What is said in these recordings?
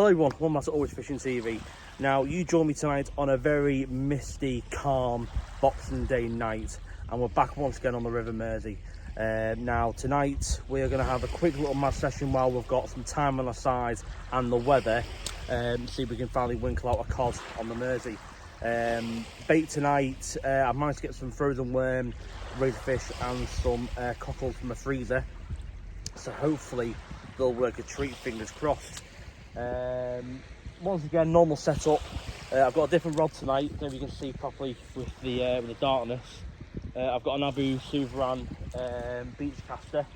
Hello everyone, one man to Always Fishing TV. Now you join me tonight on a very misty, calm Boxing Day night, and we're back once again on the River Mersey. Now tonight we're going to have a quick little mad session while we've got some time on our side and the weather. See if we can finally winkle out a cod on the Mersey. Bait tonight, I've managed to get some frozen worm, razorfish and some cockles from the freezer. So hopefully they'll work a treat, fingers crossed. Once again, normal setup. I've got a different rod tonight, maybe you can see properly with the darkness. I've got an Abu Souvran beach caster.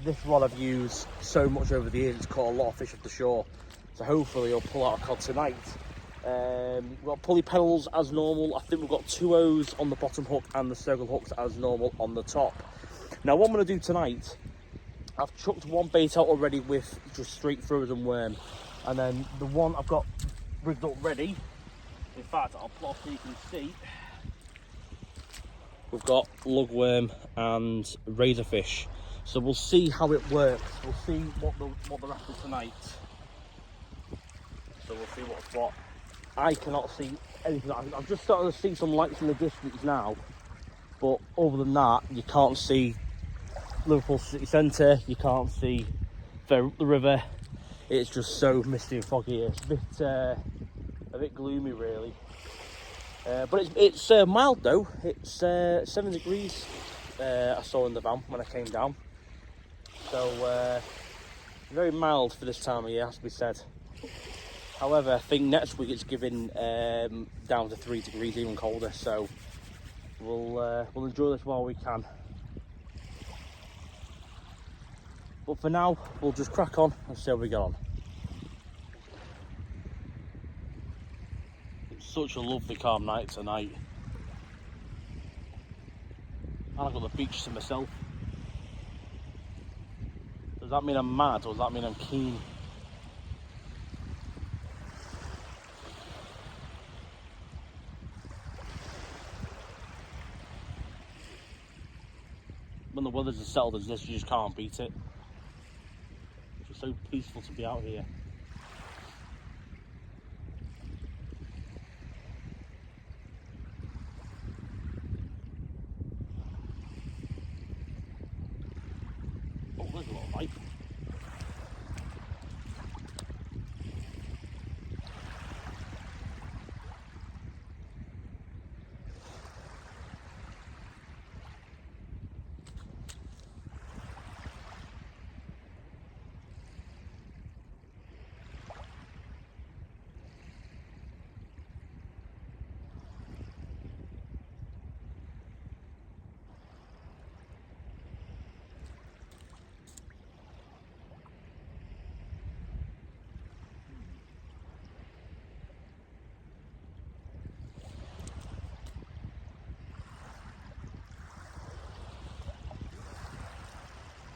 This rod I've used so much over the years, it's caught a lot of fish off the shore, so hopefully I'll pull out a cod tonight. We've got pulley pedals as normal. I think we've got 2 O's on the bottom hook and the circle hooks as normal on the top. Now what I'm going to do tonight, I've chucked one bait out already with just straight frozen worm, and then the one I've got rigged up ready, in fact I'll plot so you can see, we've got lugworm and razorfish. So we'll see how it works, we'll see what they're after tonight. So we'll see what's what. I cannot see anything. I'm just starting to see some lights in the distance now, but other than that you can't see Liverpool city centre, you can't see the river. It's just so misty and foggy. It's a bit gloomy really, but it's mild though. It's 7 degrees I saw in the van when I came down, so very mild for this time of year, has to be said. However, I think next week it's giving down to 3 degrees, even colder, so we'll enjoy this while we can. But for now, we'll just crack on and see how we get on. It's such a lovely calm night tonight. And I've got the beach to myself. Does that mean I'm mad or does that mean I'm keen? When the weather's as settled as this, you just can't beat it. It's so peaceful to be out here. Oh, there's a lot of light.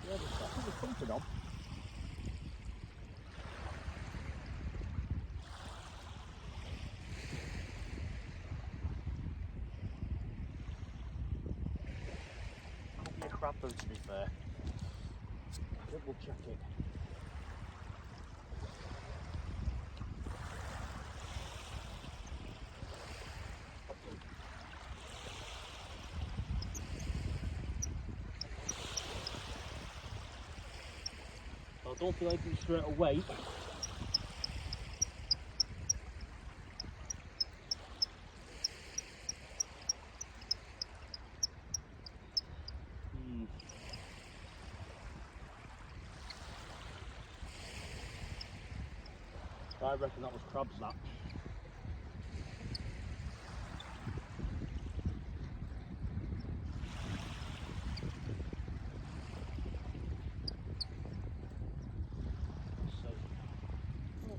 Yeah, I think there's something on. Could be a crab though, to be fair. Double check it. I don't feel like it straight away. I reckon that was crabs, that.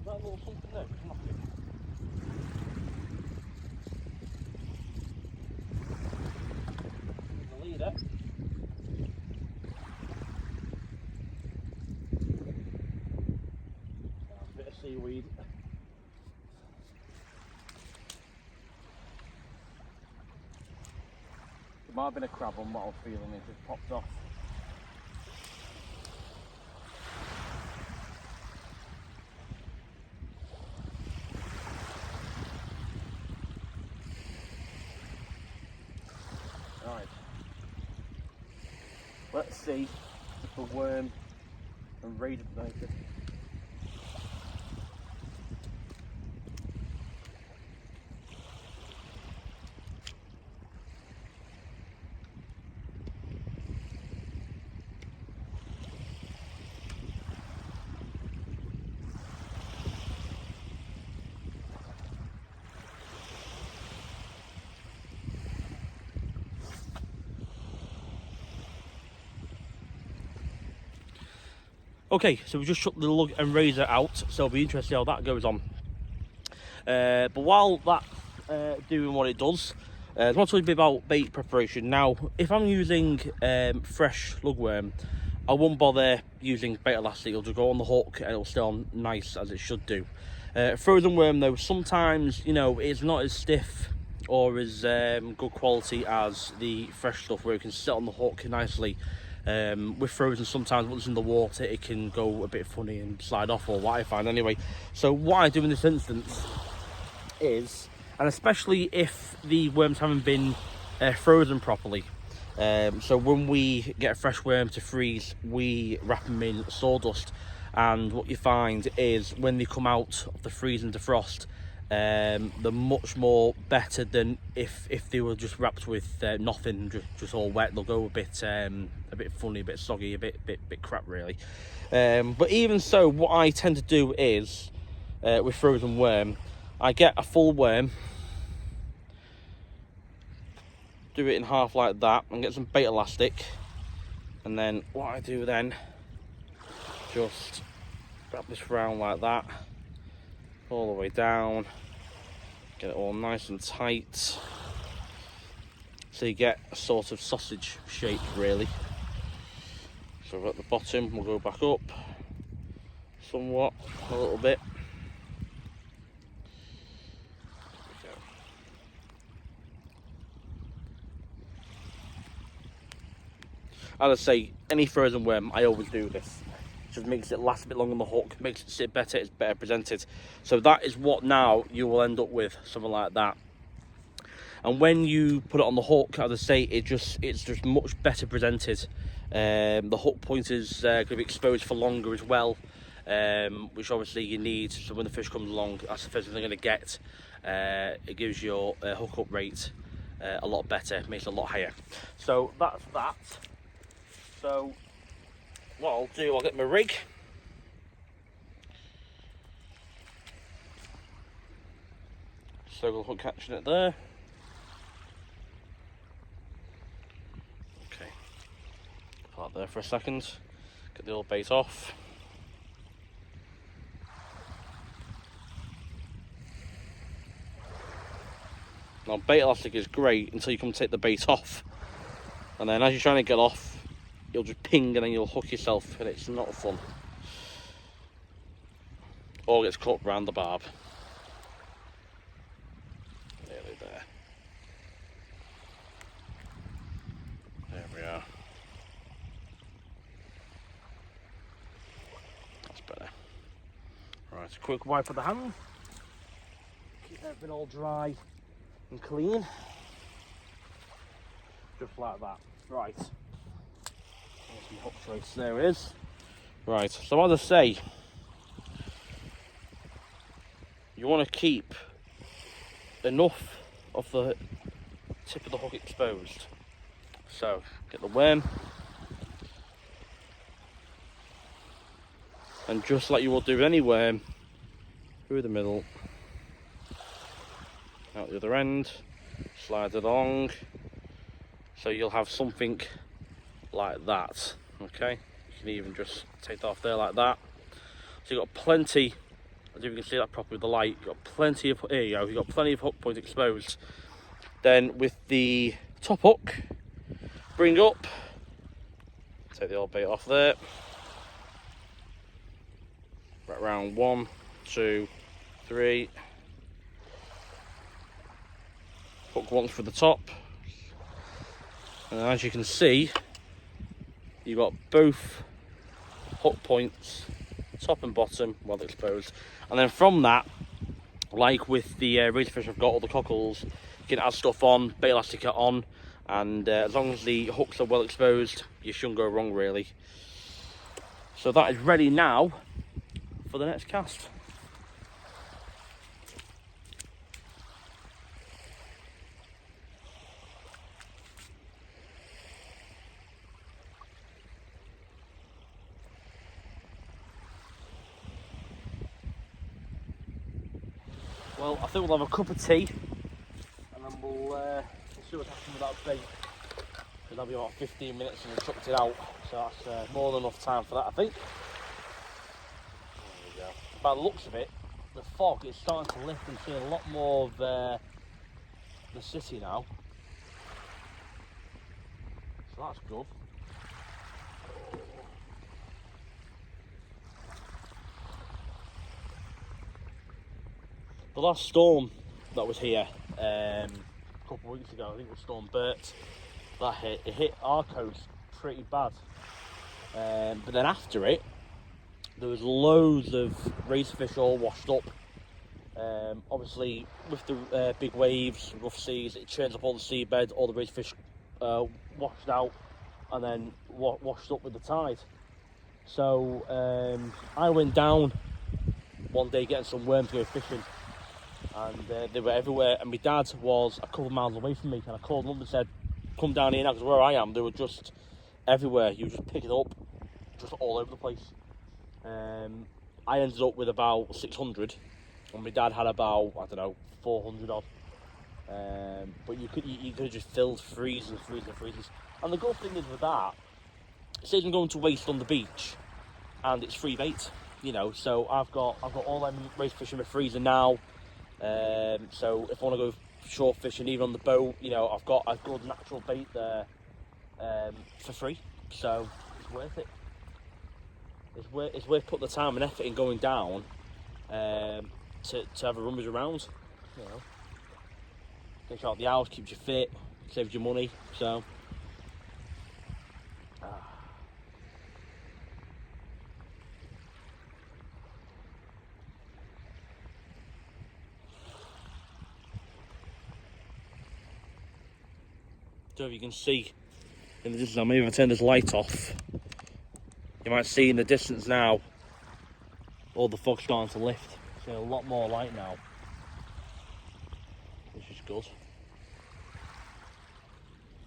That little something there, come on. The leader. A bit of seaweed. There might have been a crab on what I was feeling, it just popped off. let's see if the worm and razor biter. Okay, so we just shut the lug and razor out, so it'll be interesting how that goes on. But while that's doing what it does, I want to tell you a bit about bait preparation. Now, if I'm using fresh lugworm, I won't bother using bait elastic. It'll just go on the hook and it'll stay on nice as it should do. Frozen worm though, sometimes, you know, it's not as stiff or as good quality as the fresh stuff where it can sit on the hook nicely. With frozen, sometimes once it's in the water it can go a bit funny and slide off, or what I find anyway. So what I do in this instance is, and especially if the worms haven't been frozen properly, so when we get a fresh worm to freeze, we wrap them in sawdust, and what you find is when they come out of the freeze and defrost, they're much more better than if they were just wrapped with nothing, just all wet. They'll go a bit funny, a bit soggy, a bit crap really. But even so, what I tend to do is with frozen worm, I get a full worm, do it in half like that, and get some bait elastic, and then what I do then, just wrap this round like that all the way down, get it all nice and tight, so you get a sort of sausage shape really. So at the bottom we'll go back up somewhat, a little bit. As I say, any frozen worm, I always do this. Just makes it last a bit longer on the hook, makes it sit better, it's better presented. So that is what now you will end up with, something like that. And when you put it on the hook, as I say, it's just much better presented. The hook point is going to be exposed for longer as well, which obviously you need. So when the fish comes along, that's the first thing they're going to get. It gives your hook-up rate a lot better, makes it a lot higher. So that's that. So what I'll do, I'll get my rig. So we'll hook catching it there. Okay, put that there for a second. Get the old bait off. Now bait elastic is great until you come take the bait off, and then as you're trying to get off, you'll just ping and then you'll hook yourself, and it's not fun. Or gets caught around the barb. Nearly there. There we are. That's better. Right, a quick wipe of the hand. Keep everything all dry and clean. Just like that. Right. Hook trace, there it is. Right, so as I say, you want to keep enough of the tip of the hook exposed. So get the worm, and just like you will do with any worm, through the middle, out the other end, slide it along, so you'll have something like that. Okay, you can even just take that off there like that. So you've got plenty, I don't know if you can see that properly with the light, you've got plenty of, here you go, you've got plenty of hook point exposed. Then with the top hook, bring up, take the old bait off there, right round 1, 2, 3, hook once for the top, and as you can see, you've got both hook points, top and bottom, well exposed. And then from that, like with the razorfish I've got, all the cockles, you can add stuff on, bait elastic on, and as long as the hooks are well exposed, you shouldn't go wrong really. So that is ready now for the next cast. Well, I think we'll have a cup of tea, and then we'll see what's happening with that bait. Because that'll be about 15 minutes and we've chucked it out, so that's more than enough time for that, I think. There we go. By the looks of it, the fog is starting to lift and seeing a lot more of the city now. So that's good. The last storm that was here a couple of weeks ago, I think it was Storm Bert, that hit our coast pretty bad. But then after it, there was loads of razorfish all washed up. Obviously, with the big waves, rough seas, it churns up all the seabed, all the razorfish washed out and then washed up with the tide. So I went down one day getting some worms to go fishing, and they were everywhere, and my dad was a couple of miles away from me, and I called him up and said, come down here now, because where I am, they were just everywhere. You just pick it up, just all over the place. I ended up with about 600, and my dad had about, I don't know, 400 odd. But you could have just filled freezers. And the good thing is with that, it saves me going to waste on the beach, and it's free bait, you know. So I've got all them race fish in my freezer now. So if I want to go short fishing, even on the boat, you know, I've got a good natural bait there for free. So it's worth it. It's worth putting the time and effort in going down to have a rummage around, you know. Gets you out the house, keeps you fit, saves you money. So don't know if you can see in the distance. I may even turn this light off. You might see in the distance now all the fog's starting to lift. So a lot more light now, which is good.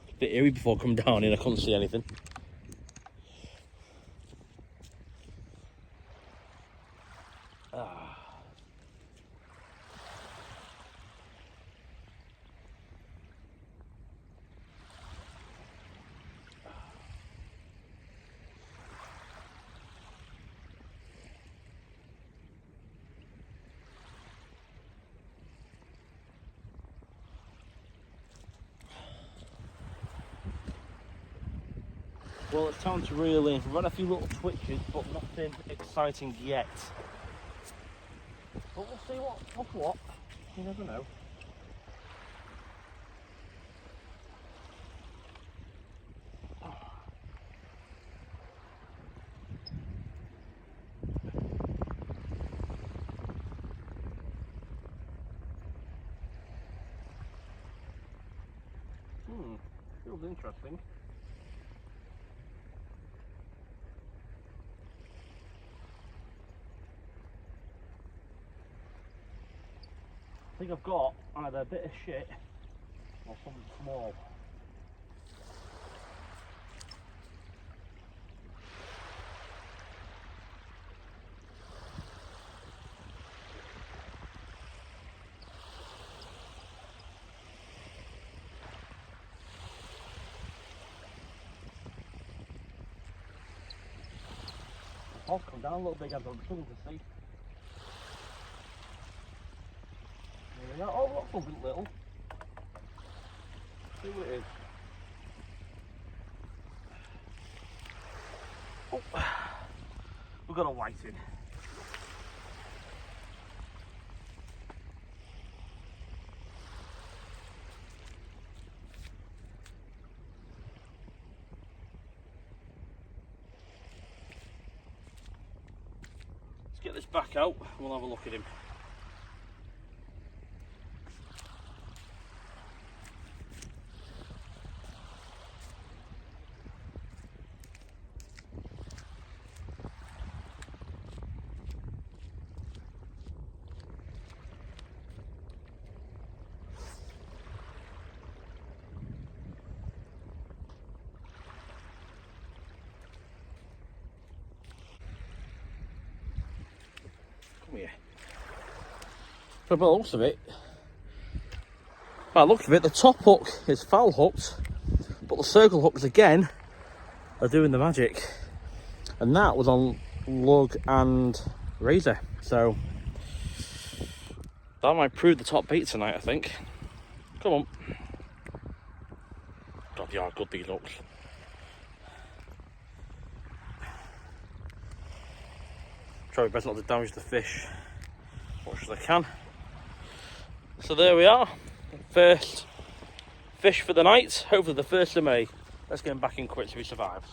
A bit eerie before I come down here, I couldn't see anything. Well, it's time to reel in. We've had a few little twitches, but nothing exciting yet. But we'll see what. You never know. Feels interesting. I think I've got either a bit of shit or something small. I'll come down a little bit, I've got something to see. There we go. Oh, look, something little. See what it is. Oh, we've got a white in. Let's get this back out and we'll have a look at him. Come here. But by the looks of it, the top hook is foul hooked, but the circle hooks again are doing the magic. And that was on lug and razor. So that might prove the top bait tonight, I think. Come on. God, they are good, these hooks. Try my best not to damage the fish as much as I can. So there we are. First fish for the night. Hopefully the 1st of May. Let's get him back in quick so he survives.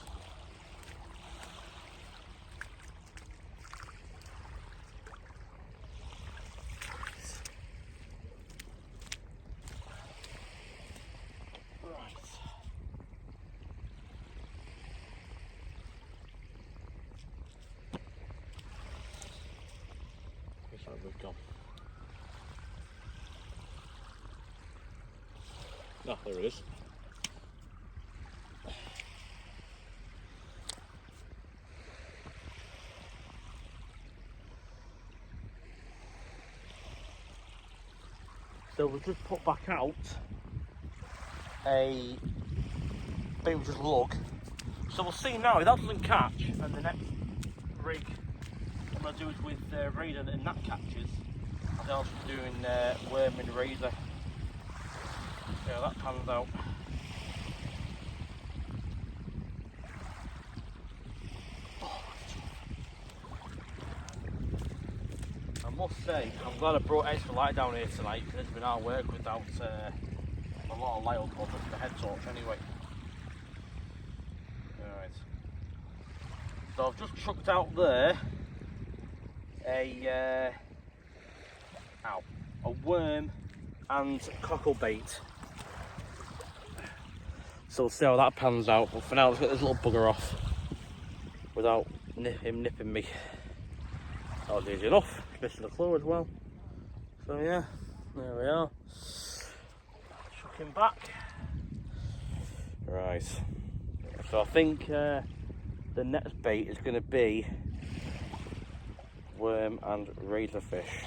Gone. Ah, there it is. So we've just put back out a bait with just lug. So we'll see now if that doesn't catch, and the next rig I'm going to do it with razor and that catches. And then I'll just be doing worm and razor. See how that pans out. I must say, I'm glad I brought extra light down here tonight, because it's been hard work without a lot of light on the head torch anyway. Alright. So I've just chucked out there a worm and cockle bait. So we'll see how that pans out, but for now let's get this little bugger off without him nipping me. That was easy enough. Missing the claw as well. So yeah, there we are. Chuck him back. Right. So I think the next bait is going to be worm and razorfish.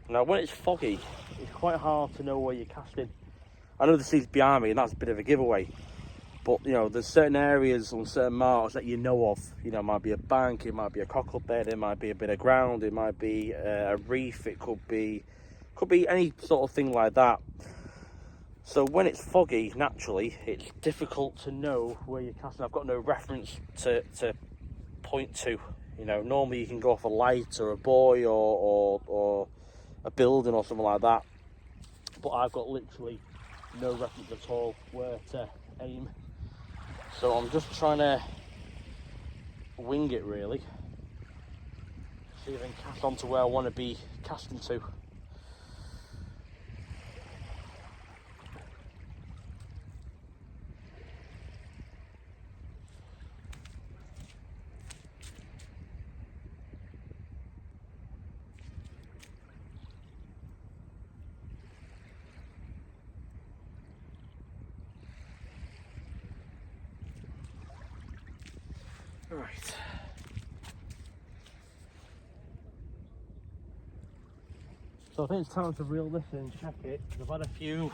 Now when it's foggy, it's quite hard to know where you're casting. I know the sea's behind me and that's a bit of a giveaway, but you know, there's certain areas on certain marks that you know of. You know, it might be a bank, it might be a cockle bed, it might be a bit of ground, it might be a reef, it could be any sort of thing like that. So when it's foggy, naturally, it's difficult to know where you're casting. I've got no reference to point to. You know, normally you can go off a light or a buoy or a building or something like that. But I've got literally no reference at all where to aim. So I'm just trying to wing it really. See if I can cast onto where I want to be casting to. Right. So I think it's time to reel this in and check it, because I've had a few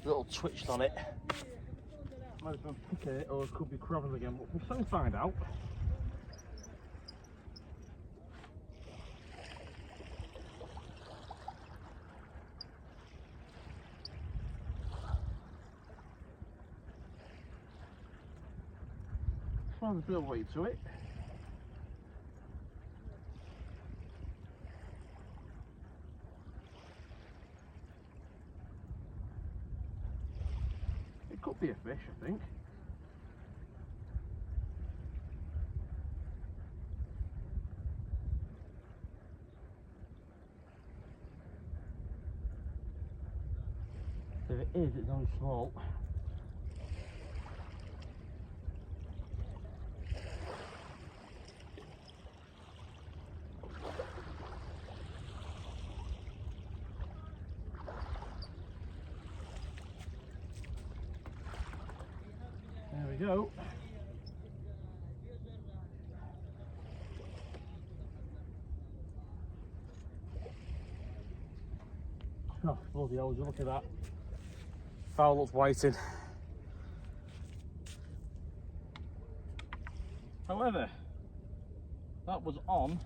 little twitches on it. Might as well pick it, or it could be crabbing again, but we'll soon find out. There's a real weight to it. It could be a fish, I think. If it is, it's only small. There we go. Oh, bloody hell, look at that. Foul looks whiting. However, that was on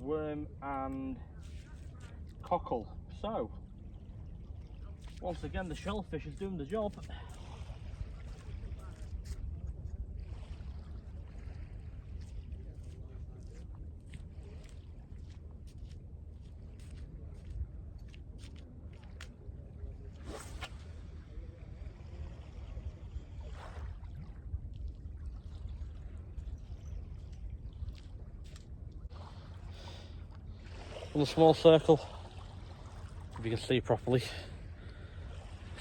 worm and cockle. So, once again, the shellfish is doing the job. On a small circle, if you can see properly.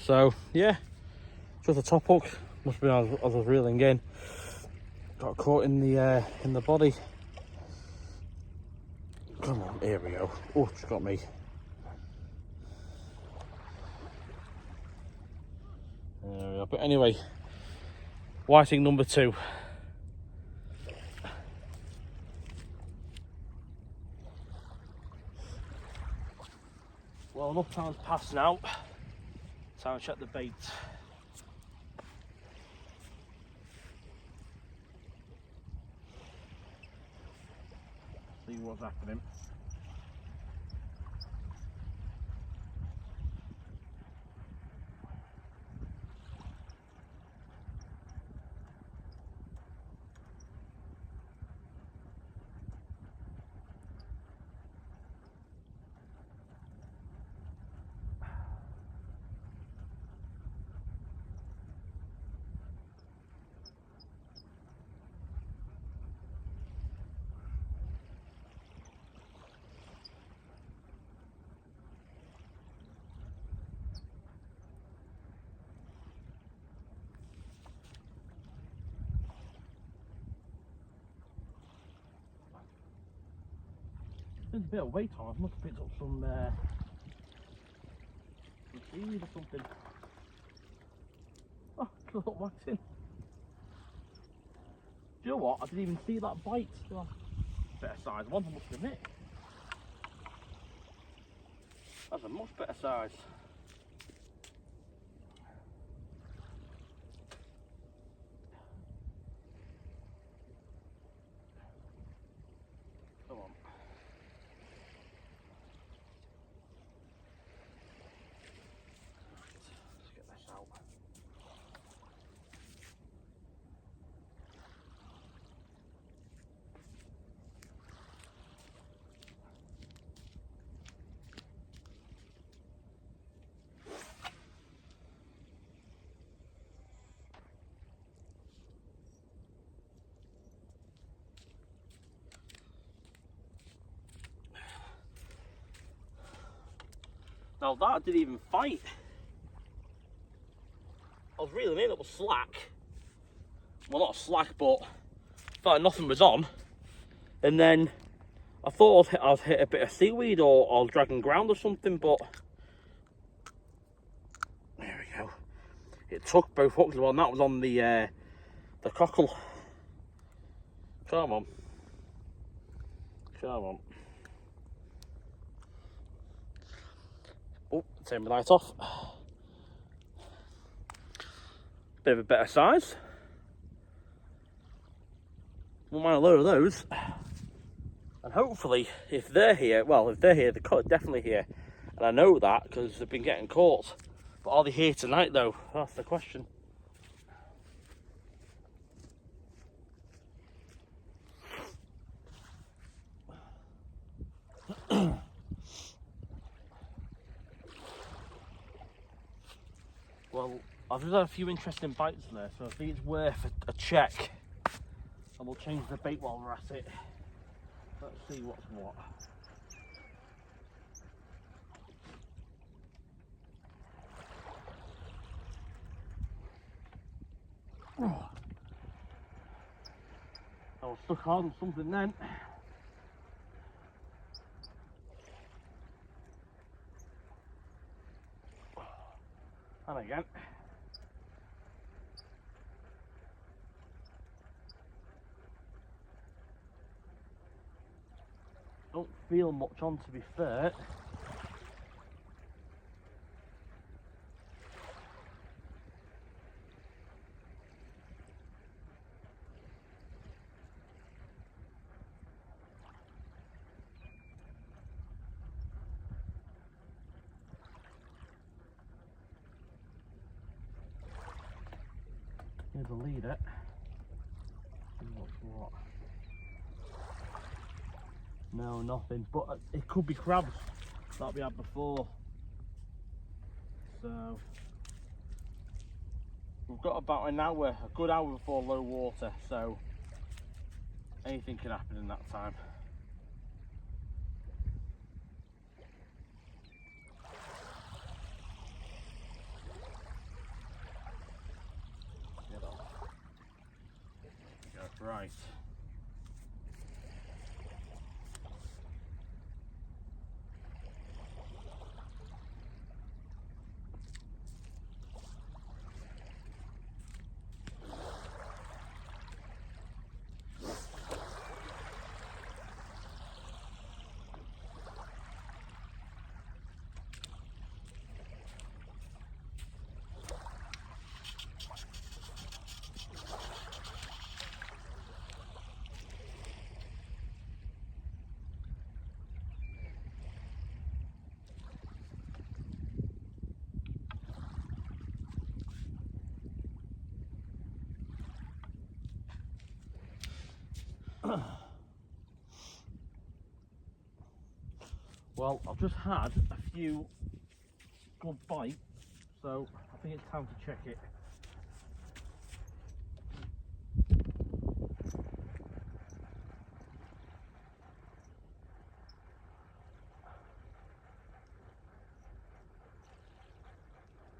So yeah, just a top hook. Must have been as I was reeling in. Got caught in the body. Come on, here we go. Oh, it's got me. There we go. But anyway, whiting number 2. Well, enough time's passed now. Time to check the bait. See what's happening. There's a bit of weight on. I must have picked up some seaweed or something. Oh, it's a little waxing. Do you know what? I didn't even see that bite. Oh, better size one, I must admit. That's a much better size. Come on. Let's get this out. Now that didn't even fight. I was reeling in, it was slack. Well, not slack, but felt like nothing was on. And then I thought I'd hit a bit of seaweed or dragging ground or something, but there we go. It took both hooks as well, and that was on the cockle. Come on. Come on. Oh, turn my light off. Bit of a better size. Won't mind a load of those. And hopefully, if they're here, well, if they're here, they're definitely here. And I know that because they've been getting caught. But are they here tonight, though? That's the question. Well, I've just had a few interesting bites there, so I think it's worth a check. And we'll change the bait while we're at it. Let's see what's what. Oh. I was stuck hard on something then. And again. Don't feel much on, to be fair. need to lead it. See what's what. No, nothing. But it could be crabs that we had before. So we've got about an hour, a good hour before low water. So anything can happen in that time. Get off. Go right. Well, I've just had a few good bites, so I think it's time to check it.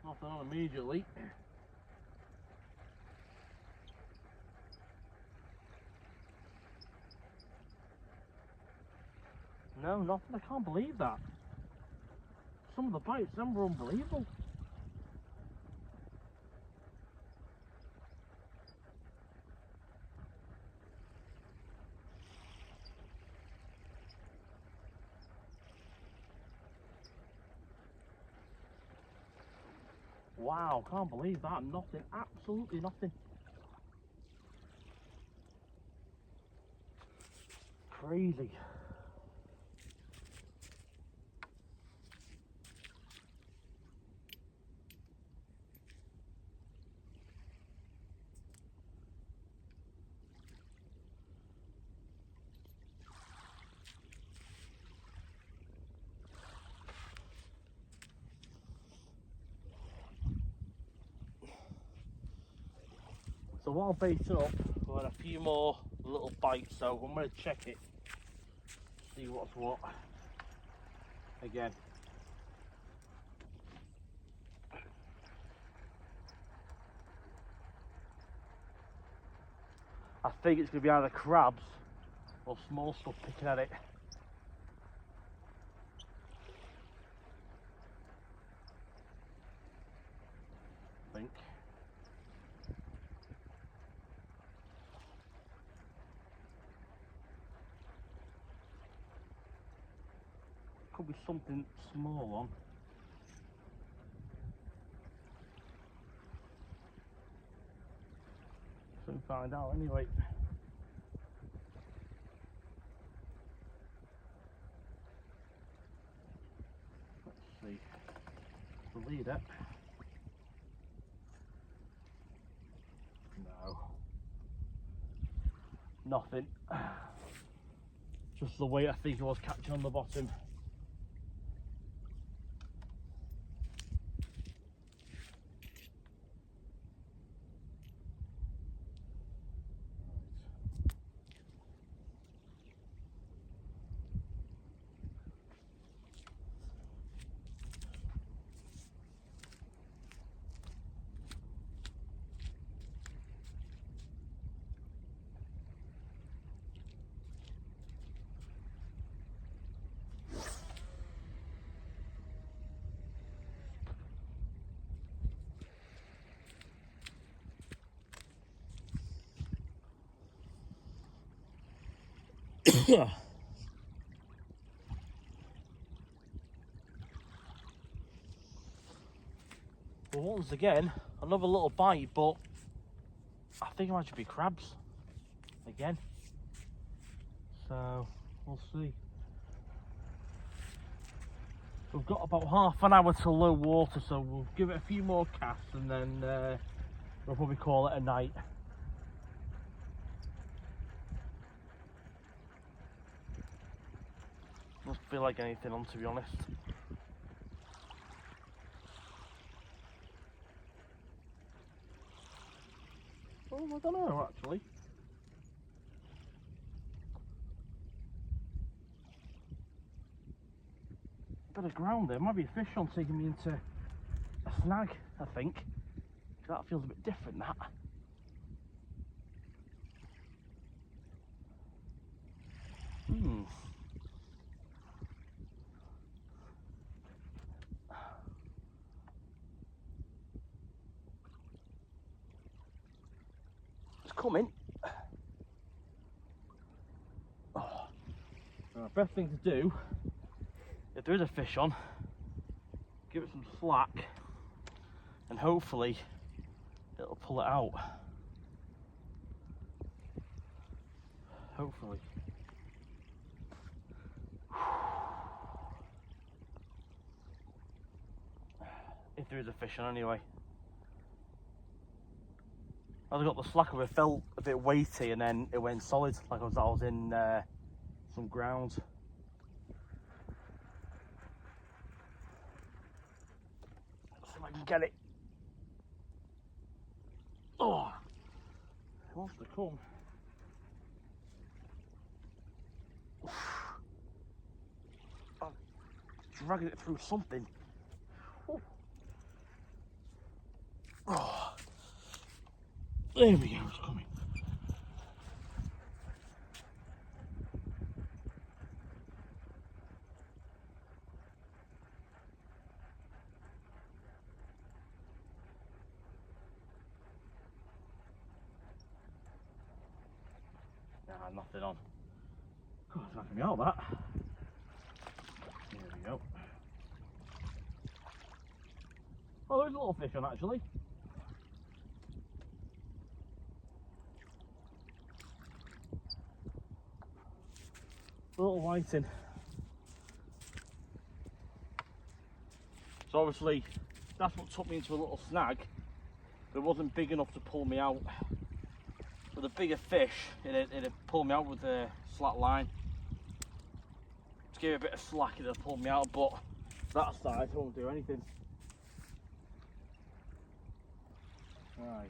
Nothing on immediately. No, nothing. I can't believe that. Some of the bites, them were unbelievable. Wow, can't believe that. Nothing, absolutely nothing. Crazy. So while baiting up, we've had a few more little bites, so I'm going to check it, see what's what. Again. I think it's going to be either crabs or small stuff picking at it. I think. Could be something small on. Soon find out anyway. Let's see. The leader. No. Nothing. Just the weight I think I was catching on the bottom. Well, once again, another little bite, but I think it might be crabs again. So we'll see. We've got about half an hour to low water, so we'll give it a few more casts and then we'll probably call it a night. Doesn't feel like anything on, to be honest. Oh, I don't know actually. Bit of ground there. Might be a fish on taking me into a snag, I think. That feels a bit different, that. It's coming. Oh. Best thing to do, if there is a fish on, give it some slack and hopefully it'll pull it out. Hopefully. If there is a fish on anyway. As I got the slack of it, felt a bit weighty and then it went solid, like I was in some ground. Let's see if I can get it. Oh, it wants to come. I'm dragging it through something. Oh, there we go, it's coming. Nah, nothing on. God, it's knocking me out, that. There we go. Oh, there's a little fish on actually. A little whiting. So obviously that's what took me into a little snag. It wasn't big enough to pull me out. With a bigger fish, it'd pull me out with a slack line. To give it a bit of slack, it'd pull me out, but that size won't do anything. Right.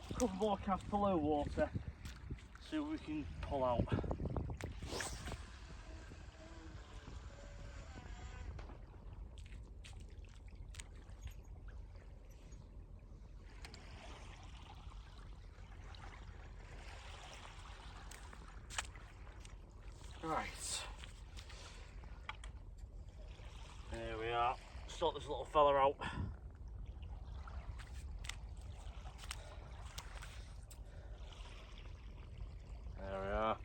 A couple more casts below water. See what we can pull out. Right. There we are. Sort this little fella out. There we are.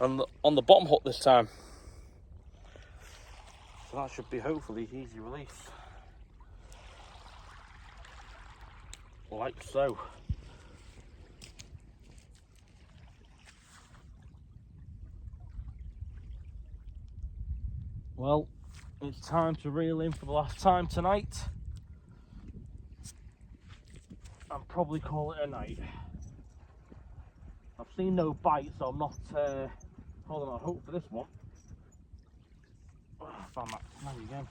And on the bottom hook this time. So that should be hopefully easy release. Like so. Well, it's time to reel in for the last time tonight. And probably call it a night. I've seen no bite, so I'm not holding on hope for this one. Oh, I found that snag again.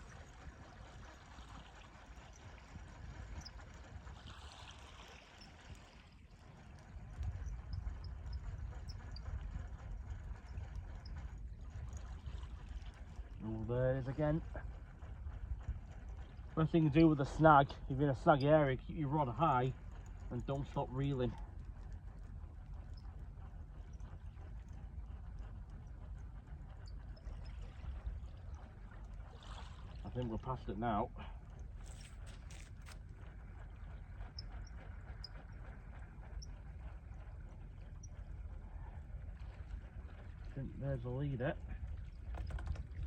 Oh, there it is again. Best thing to do with a snag, if you're in a snaggy area, keep your rod high and don't stop reeling. I think we're past it now. I think there's a leader.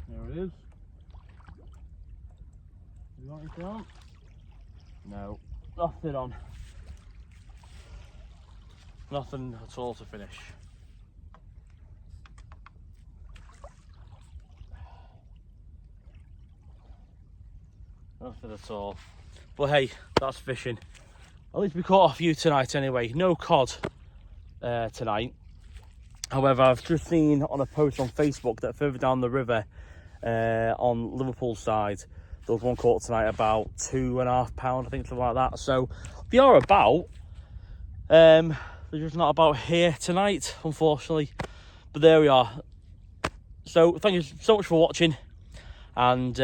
There it is. You want anything on? No, nothing on. Nothing at all to finish. Nothing at all. But hey, that's fishing. At least we caught a few tonight anyway. No cod tonight. However, I've just seen on a post on Facebook that further down the river on Liverpool side, there was one caught tonight about £2.5, I think, something like that. So they are about. They're just not about here tonight, unfortunately. But there we are. So thank you so much for watching, and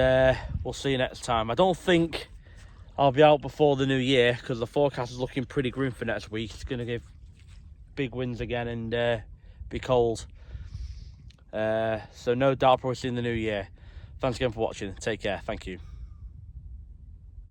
we'll see you next time. I don't think I'll be out before the new year because the forecast is looking pretty grim for next week. It's going to give big winds again and be cold. So no doubt I'll probably see you in the new year. Thanks again for watching. Take care. Thank you.